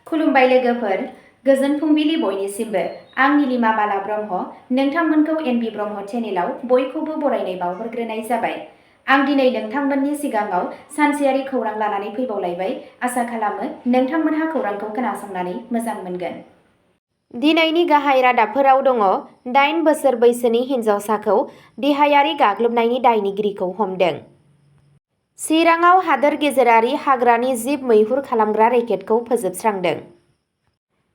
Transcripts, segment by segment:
खुलुमबाय लोगोफोर, गोजोन फुंबिलि बयनिसिमबो। आं नीलिमा बाला ब्रह्म, नोंथांमोनखौ एनबि ब्रह्म चेनेलाव बयखौबो बरायनाय बावहरग्रोनाय जाबाय। आं दिनै नोंथांमोननि सिगाङाव सानसेयारि खौरां लानानै फैबावलायबाय। आसा खालामो नोंथांमोनहा खौरांखौ खोनासंनानै मोजां मोनगोन। दिनैनि गाहाय रादाबफोराव दङ 8 बोसोर बैसोनि हिन्जावसाखौ देहायारि गाग्लोबनायनि दायनिगिरिखौ हमदों। चिराङाव हादोर गेजेरारि हाग्रानि जिब मैहुर खालामग्रा रेकेटखौ फोजोबस्रांदों।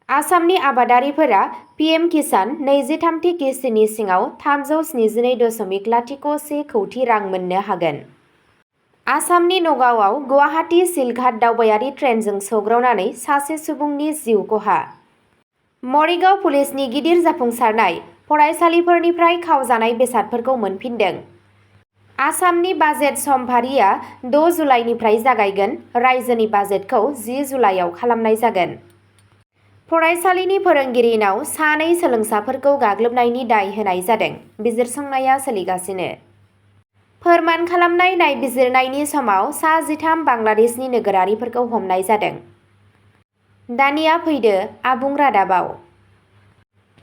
आसामनि आबादारिफोरा पिएम किसान 23थि किस्तिनि सिङाव 372.01 कौटि रां मोननो हागोन। आसामनि नगावआव गुवाहाटी सिलघाट दावबायारि ट्रेनजों सौग्रावनानै सासे सुबुंनि जिउ खहा। मरिगाव पुलिसनि गिदिर जाफुंसारनाय, फरायसालिफोरनिफ्राय खावजानाय बेसादफोरखौ मोनफिनदों। आसामनि बाजेट समफारिआ 6 जुलाइनिफ्राय जागायगोन। रायजोनि बाजेटखौ 10 जुलाइआव खालामनाय जागोन। फरायसालिनि फोरोंगिरिनाव 2 सोलोंसाफोरखौ गाग्लोबनायनि दाय होनाय जादों। बिजिरसंनाया सोलिगासिनो। फोरमान खालामनाय नायबिजिरनायनि समाव 13 बांलादेशनि नोगोरारिफोरखौ हमनाय जादों। दानिया फैदो आबुं रादाबाव।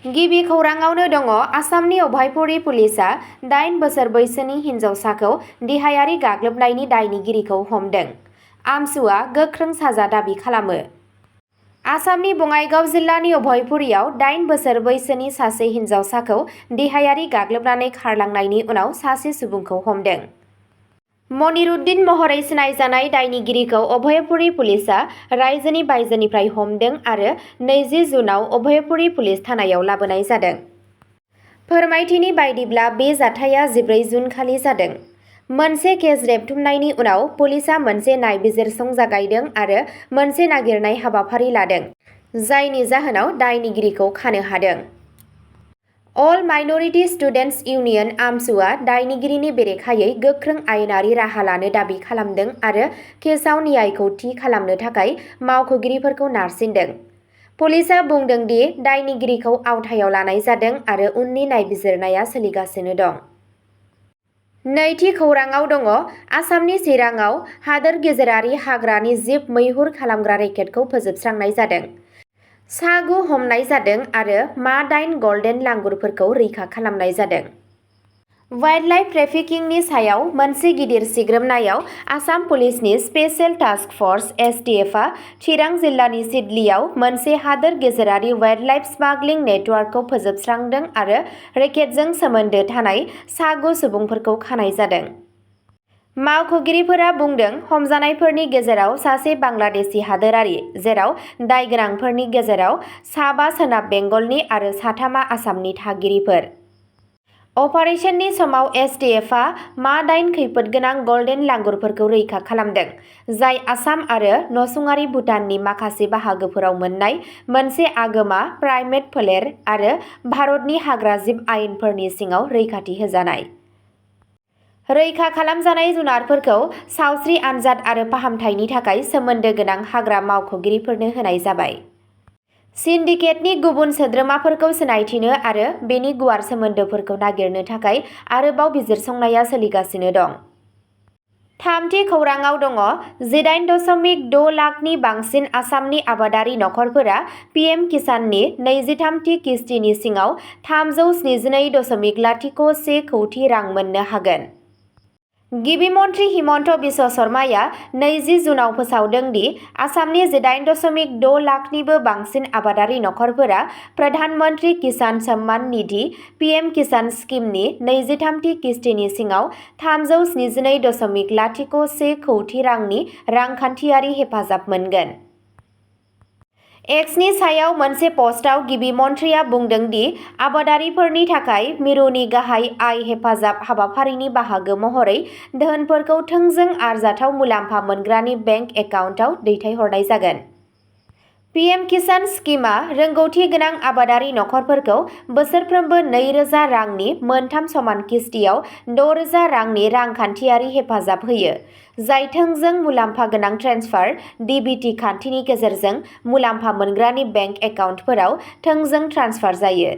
गिबि खौराङावनो दङ आसामनि अभयपुरी पुलिसआ 8 बोसोर बैसोनि हिन्जावसाखौ देहायारि गाग्लोबनायनि दायनिगिरिखौ हमदों। आमसुआ गोख्रों साजा दाबि खालामो। आसामनि बङाइगाव जिल्लानि अभयपुरीयाव 8 बोसोर बैसोनि सासे हिन्जावसाखौ देहायारि गाग्लोबनानै खारलांनायनि उनाव सासे सुबुंखौ हमदों। मनिरुद्दिन महरै सिनायजानाय दायनिगिरिखौ अभयपुरी पुलिसआ रायजोनि बायजोनिफ्राय हमदों आरो 20 जुनआव अभयपुरी पुलिस थानायाव लाबोनाय जादों। फोरमायथिनि बायदिब्ला बे जाथाया 14 जुन खालि जादों। मोनसे केस रेबथुमनायनि उनाव पुलिसआ मोनसे नायबिजिरसं जागायदों आरो मोनसे नागिरनाय हाबाफारि लादों, जायनि जाहोनाव दायनिगिरिखौ खानो हादों। अल माइनरिटि स्टुडेन्टस इउनियन आमसुआ दायनिगिरिनि बेरेखायै गोख्रों आयेनारि राहा लानो दाबि खालामदों आरो केसआव न्यायखौ थि खालामनो थाखाय मावख'गिरिफोरखौ नारसिनदों। पुलिसआ बुंदों दि दायनिगिरिखौ आवथायाव लानाय जादों आरो उननि नायबिजिरनाया सोलिगासिनो दं। नैथि खौराङाव दङ आसामनि चिराङाव हादोर गेजेरारि हाग्रानि जिब मैहुर खालामग्रा रेकेटखौ फोजोबस्रांनाय जादों। 9 हमनाय जादों आरो 8 गल्डेन लांगुरफोरखौ रैखा खालामनाय जादों। वाइल्डलाइफ ट्रेफिकिंनि सायाव मोनसे गिदिर सिग्रोमनायाव आसाम पुलिसनि स्पेशेल टास्क फर्स (एसटिएफ) आ चिरां जिल्लानि सिडलीआव मोनसे हादोर गेजेरारि वाइल्डलाइफ स्मागलिं नेटवर्कखौ फोजोबस्रांदों आरो रेकेटजों सोमोन्दो थानाय 9 सुबुंफोरखौ खानाय जादों। मावख'गिरिफोरा बुंदों हमजानायफोरनि गेजेराव सासे बांलादेशी हादोरारि, जेराव दायगोनांफोरनि गेजेराव 5 सोनाब बेंगलनि आरो 3 आसामनि थागिरिफोर। अपारेशननि समाव एसटिएफआ 8 खैफोदगोनां गल्डेन लांगुरफोरखौ रैखा खालामदों, जाय आसाम आरो नसुंआरि भुटाननि माखासे बाहागोफोराव मोन्नाय मोनसे आगोमा प्राइमेट फोलेर आरो भारतनि हाग्रा जिब आयेनफोरनि सिङाव रैखाथि होजानाय। रैखा खालामजानाय जुनारफोरखौ सावस्रि आनजाद आरो फाहामथायनि थाखाय सोमोन्दो गोनां हाग्रा मावख'गिरिफोरनो होनाय जाबाय। सिन्डिकेटनि गुबुन सोद्रोमाफोरखौ सिनायथिनो आरो बेनि गुवार सोमोन्दोफोरखौ नागिरनो थाखाय आरोबाव बिजिरसंनाया सोलिगासिनो दं। थामथि खौराङाव दङ 18.6 लाखनि बांसिन आसामनि आबादारि नखरफोरा पिएम किसाननि 23थि किस्तिनि सिङाव 372.01 कौटि रां मोननो हागोन। गिबि मन्थ्रि हिमन्त बिश्व शर्माया 20 जुनआव फोसावदों दि आसामनि 18.6 लाखनिबो बांसिन आबादारि नखरफोरा प्रधान मन्त्रि किसान सम्मान निधि पिएम किसान स्किमनि 23थि किस्तिनि सिङाव 372.01 कौटि रांनि रांखान्थियारि हेफाजाब मोनगोन। एक्सनि सायाव मोनसे पस्टआव गिबि मन्थ्रिया बुंदों दि आबादारिफोरनि थाखाय मिरुनि गाहाय आय हेफाजाब हाबाफारिनि बाहागो महरै धोनफोरखौ थोंजों आरजाथाव मुलाम्फा मोनग्रानि बेंक एकाउन्टआव दैथायहरनाय जागोन। पिएम किसान स्किमआ रोंग'थि गोनां आबादारि नखरफोरखौ बोसोरफ्रोमबो 2,000 रांनि मोनथाम समान किस्तियाव 6,000 रांनि रांखान्थियारि हेफाजाब होयो, जाय थोंजों मुलाम्फा गोनां ट्रेन्सफार (डीबीटी) खान्थिनि गेजेरजों मुलाम्फा मोनग्रानि बेंक एकाउन्टफोराव थोंजों ट्रान्सफार जायो।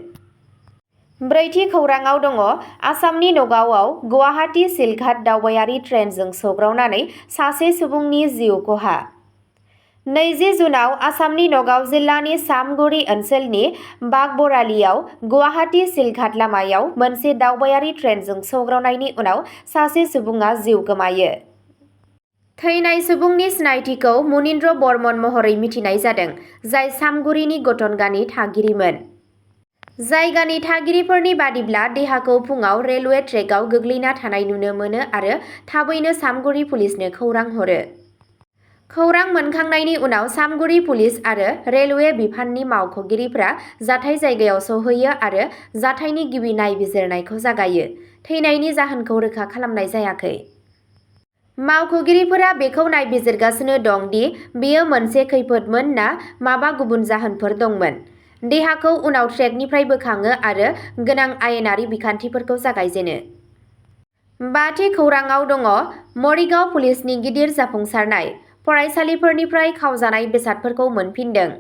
ब्रैथि खौराङाव दङ आसामनि नगावआव गुवाहाटी सिलघाट दावबायारि ट्रेनजों सौग्रावनानै सासे सुबुंनि जिउ खहा। 20 जुनाव आसामनि नगाव जिल्लानि सामगुरि ओनसोलनि बागबरालियाव गुवाहाटी सिलघाट लामायाव मोनसे दावबायारि ट्रेनजों सौग्रावनायनि उनाव सासे सुबुङा जिउ गोमायो। थैनाय सुबुंनि सिनायथिखौ मुनिन्द्र बर्मन महरै मिथिनाय जादों, जाय सामगुरिनि गटनगानि थागिरिमोन। जायगानि थागिरिफोरनि बादिब्ला देहाखौ फुङाव रेलवे ट्रेकआव गोग्लैना थानाय नुनो मोनो आरो थाबैनो सामगुरि पुलिसनो खौरां हरो। खौरां मोनखांनायनि उनाव सामगुरि पुलिस आरो रेलवे बिफाननि मावख'गिरिफोरा जाथाय जायगायाव सौहैयो आरो जाथायनि गिबि नायबिजिरनायखौ जागायो। थैनायनि जाहोनखौ रोखा खालामनाय जायाखै। मावख'गिरिफोरा बेखौ नायबिजिरगासिनो दं दि बेयो मोनसे खैफोदमोन ना माबा गुबुन जाहोनफोर दंमोन। देहाखौ उनाव ट्रेकनिफ्राय बोखाङो आरो गोनां आयेनारि बिखान्थिफोरखौ जागायजेनो। बाथि खौरांआव दङ मरिगाव पुलिसनि गिदिर जाफुंसारनाय, फरायसालिफोरनिफ्राय खावजानाय बेसादफोरखौ मोनफिनदों।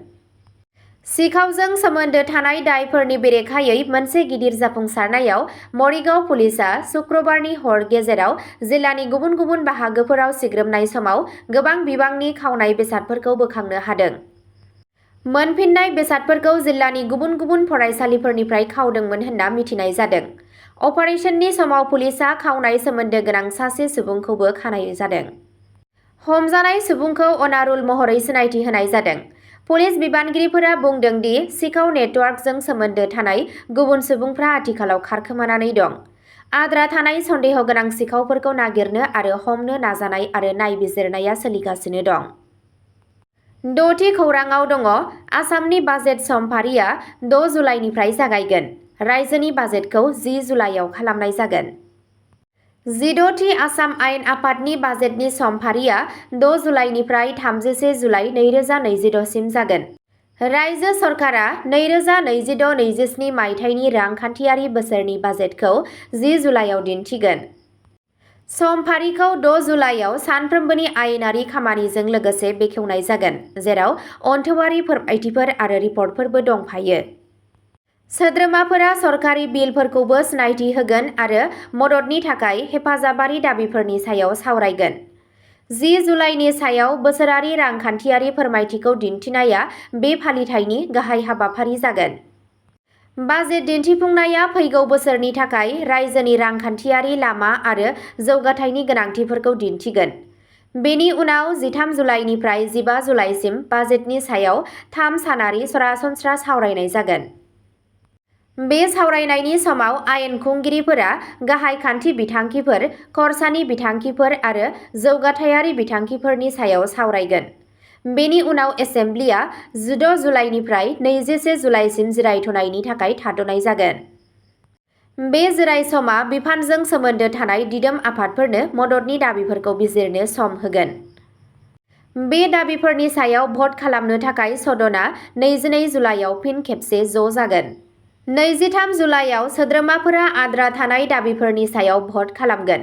सिखावजों सोमोन्दो थानाय दायफोरनि बेरेखायै मोनसे गिदिर जाफुंसारनायाव मरिगाव पुलिसआ शुक्रबारनि हर गेजेराव जिल्लानि गुबुन गुबुन बाहागोफोराव सिग्रोमनाय समाव गोबां बिबांनि खावनाय बेसादफोरखौ बोखांनो हादों। मोनफिननाय बेसादफोरखौ जिल्लानि गुबुन गुबुन फरायसालिफोरनिफ्राय खावदोंमोन होनना मिथिनाय जादों। अपारेशननि समाव पुलिसआ खावनाय सोमोन्दो गोनां सासे सुबुंखौबो खानाय जादों। हमजानाय सुबुंखौ अनारुल महरै सिनायथि होनाय जादों। पुलिस बिबानगिरिफोरा बुंदों दि सिखाव नेटवार्कजों सोमोन्दो थानाय गुबुन सुबुंफ्रा आथिखालाव खारखोमानानै दं। आद्रा थानाय सन्देह गोनां सिखावफोरखौ नागिरनो आरो हमनो नाजानाय आरो नायबिजिरनाया सोलिगासिनो दं। 6थि खौरांआव दङ आसामनि बाजेट समफारिआ 6 जुलाइनिफ्राय जागायगोन। रायजोनि बाजेटखौ 10 जुलाइआव खालामनाय जागोन। 16थि आसाम आयेन आफादनि बाजेटनि समफारिआ 6 जुलाइनिफ्राय 31 जुलाइ 2026 सिम जागोन। रायजो सरकारा 2026-27 मायथाइनि रांखान्थियारि बोसोरनि बाजेटखौ 10 जुलाइआव दिन्थिगोन। समफारिखौ 6 जुलाइआव सानफ्रोमबोनि आयेनारि खामानिजों लोगोसे बेखेवनाय जागोन, जेराव अनथोबारि फोरमायथिफोर आरो रिपर्टफोरबो दंफायो। सोद्रोमाफोरा सरकारि बिलफोरखौबो सिनायथि होगोन आरो मददनि थाखाय हेफाजाबारि दाबिफोरनि सायाव सावरायगोन। 10 जुलाइनि सायाव बोसोरारि रांखान्थियारि फोरमायथिखौ दिन्थिनाया बे फालिथायनि गाहाय हाबाफारि जागोन। बाजेट दिन्थिफुंनाया फैगौ बोसोरनि थाखाय रायजोनि रांखान्थियारि लामा आरो जौगाथायनि गोनांथिफोरखौ दिन्थिगोन। बेनि उनाव 13 जुलाइनिफ्राय 15 जुलाइसिम बाजेटनि सायाव 3 सानारि सरासनस्रा सावरायनाय जागोन। बे सावरायनायनि समाव आयेन खुंगिरिफोरा गाहाय खान्थि बिथांखिफोर, खरसानि बिथांखिफोर आरो जौगाथायारि बिथांखिफोरनि सायाव सावरायगोन। बेनि उनाव एसेम्ब्लिआ 16 जुलाइनिफ्राय 21 जुलाइसिम जिरायथ'नायनि थाखाय थाद'नाय जागोन। बे जिराय समा बिफानजों सोमोन्दो थानाय दिदोम आफादफोरनो मददनि दाबिफोरखौ बिजिरनो सम होगोन। बे दाबिफोरनि सायाव भट खालामनो थाखाय सदनआ 22 जुलाइआव फिन खेबसे ज' जागोन। 23 जुलाइआव सोद्रोमाफोरा आद्रा थानाय दाबिफोरनि सायाव भट खालामगोन।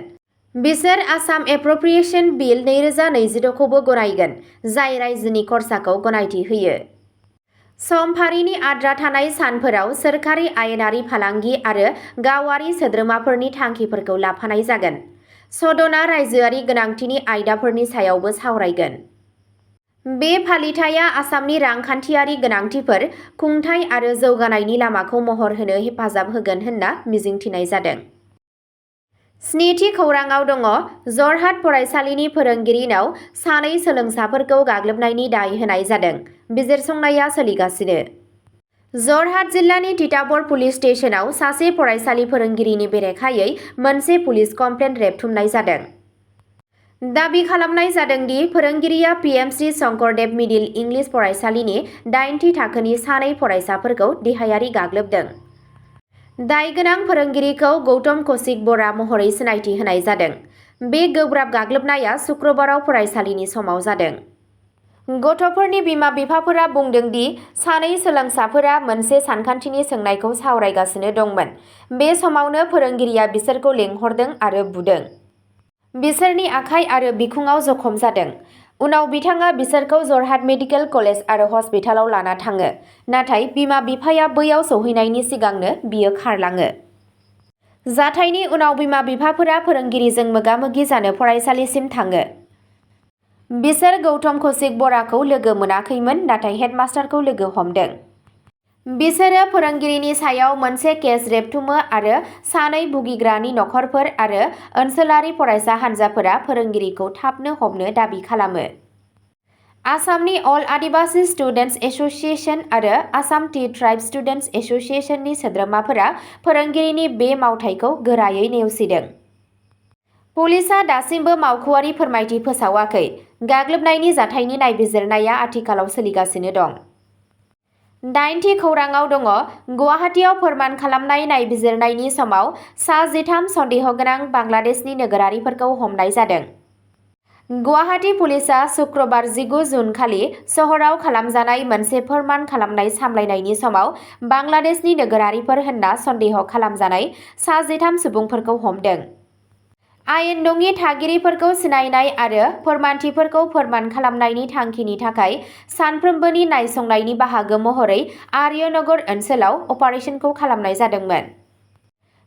बिसोर आसाम एप्रप्रिएशन बिल 2026 खौबो गनायगोन, जाय रायजोनि खरसाखौ गनायथि होयो। समफारिनि आद्रा थानाय सानफोराव सोरखारि आयेनारि फालांगि आरो गावारि सोद्रोमाफोरनि थांखिफोरखौ लाफानाय जागोन। सदनआ रायजोआरि गोनांथिनि आयदाफोरनि सायावबो सावरायगोन। बे फालिथाइया आसामनि रांखान्थियारि गोनांथिफोर, खुंथाय आरो जौगानायनि लामाखौ महर होनो हेफाजाब होगोन होनना मिजिंथिनाय जादों। 7थि खौरांआव दङ जरहाट फरायसालिनि फोरोंगिरिनाव 2 सोलोंसाफोरखौ गाग्लोबनायनि दाय होनाय जादों। बिजिरसंनाया सोलिगासिनो। जरहाट जिल्लानि तिताबर पुलिस स्टेशनाव सासे फरायसालि फोरोंगिरिनि बेरेखायै मोनसे पुलिस कमप्लेन्ट रेबथुमनाय जादों। दाबि खालामनाय जादों दि फोरोंगिरिया पिएमसि शंकरदेव मिडिल इंलिश फरायसालिनि 8थि थाखोनि 2 फरायसाफोरखौ देहायारि गाग्लोबदों। दायगोनां फोरोंगिरिखौ गौतम कौशिक बरा महरै सिनायथि होनाय जादों। बे गोब्राब गाग्लोबनाया शुक्रबाराव फरायसालिनि समाव जादों। गथ'फोरनि बिमा-बिफाफोरा बुंदों दि 2 सोलोंसाफोरा मोनसे सानखान्थिनि सोंनायखौ सावरायगासिनो दंमोन। बे समावनो फोरोंगिरिया बिसोरखौ लेंहरदों आरो बुदों। बिसोरनि आखाइ आरो बिखुङाव जखम जादों। उनाव बिथाङा बिसोरखौ जरहाट मेडिकेल कलेज आरो हस्पिटालाव लाना थाङो, नाथाय बिमा-बिफाया बैयाव सौहैनायनि सिगांनो बियो खारलाङो। जाथायनि उनाव बिमा-बिफाफोरा फोरोंगिरिजों मोगा-मोगि जानो फरायसालिसिम थाङो। बिसोर गौतम कौशिक बराखौ लोगो मोनाखैमोन, नाथाय हेडमास्टारखौ लोगो हमदों। बिसोरो फोरोंगिरिनि सायाव मोनसे केस रेबथुमो आरो सानै भुगिग्रानि नखरफोर आरो ओनसोलारि फरायसा हानजाफोरा फोरोंगिरिखौ थाबनो हमनो दाबि खालामो। आसामनि अल आदिबासि स्टुडेन्टस एस'सिएशन आरो आसाम टि ट्राइब स्टुडेन्टस एस'सिएशननि सोद्रोमाफोरा फोरोंगिरिनि बे मावथायखौ गोरायै नेवसिदों। पुलिसआ दासिमबो मावख'आरि फोरमायथि फोसावाखै। गाग्लोबनायनि जाथायनि नायबिजिरनाया आथिखालाव सोलिगासिनो दं। 8थि खौरांआव दङ। गुवाहाटीआव फोरमान खालामनाय नायबिजिरनायनि समाव सा 13 सन्देहगोनां बांलादेशनि नोगोरारिफोरखौ हमनाय जादों। गुवाहाटी पुलिसआ शुक्रबार 19 जुन खालि सहराव खालामजानाय मोनसे फोरमान खालामनाय सामलायनायनि समाव बांलादेशनि नोगोरारिफोर होनना सन्देह खालामजानाय सा 13 सुबुंफोरखौ हमदों। आयेन नङि थागिरिफोरखौ सिनायनाय आरो फोरमानथिफोरखौ फोरमान खालामनायनि थांखिनि थाखाय सानफ्रोमबोनि नायसंनायनि बाहागो महरै आर्यनगर ओनसोलाव अपारेशनखौ खालामनाय जादोंमोन।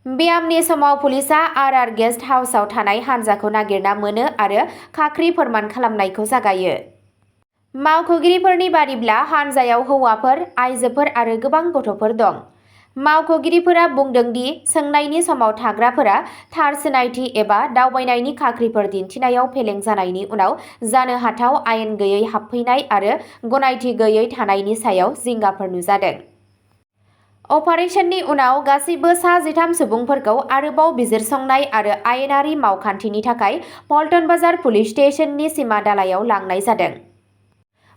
ब्यामनि समाव पुलिसआ आर गेस्ट हाउसआव थानाय हानजाखौ नागिरना मोनो आरो खाख्रि फोरमान खालामनायखौ जागायो। मावख'गिरिफोरनि बादिब्ला हानजायाव हौवाफोर, आइजोफोर आरो गोबां गथ'फोर दं। मावख'गिरिफोरा बुंदों दि सोंनायनि समाव थाग्राफोरा थार सिनायथि एबा दावबायनायनि खाख्रिफोर दिन्थिनायाव फेलें जानायनि उनाव जानो हाथाव आयेन गैयै हाबफैनाय आरो गनायथि गैयै थानायनि सायाव जिंगाफोर नुजादों। अपारेशननि उनाव गासैबो सा 13 सुबुंफोरखौ आरोबाव बिजिरसंनाय आरो आयेनारि मावखान्थिनि थाखाय पल्टन बाजार पुलिस स्टेशननि सिमा दालाइयाव लांनाय जादों।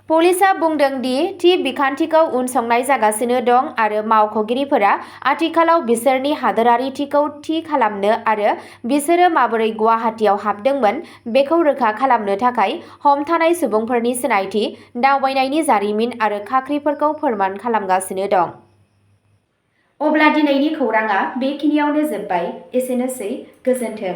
पुलिसआ बुंदों दि थि बिखान्थिखौ उनसंनाय जागासिनो दं आरो मावख'गिरिफोरा आथिखालाव बिसोरनि हादोरारिथिखौ थि खालामनो आरो बिसोरो माबोरै गुवाहाटीआव हाबदोंमोन बेखौ रोखा खालामनो थाखाय हमथानाय सुबुंफोरनि सिनायथि, दावबायनायनि जारिमिन आरो खाख्रिफोरखौ फोरमान खालामगासिनो दं। अब्ला दिनैनि खौरांआ बेखिनियावनो जोबबाय। एसेनोसै, गोजोन्थों।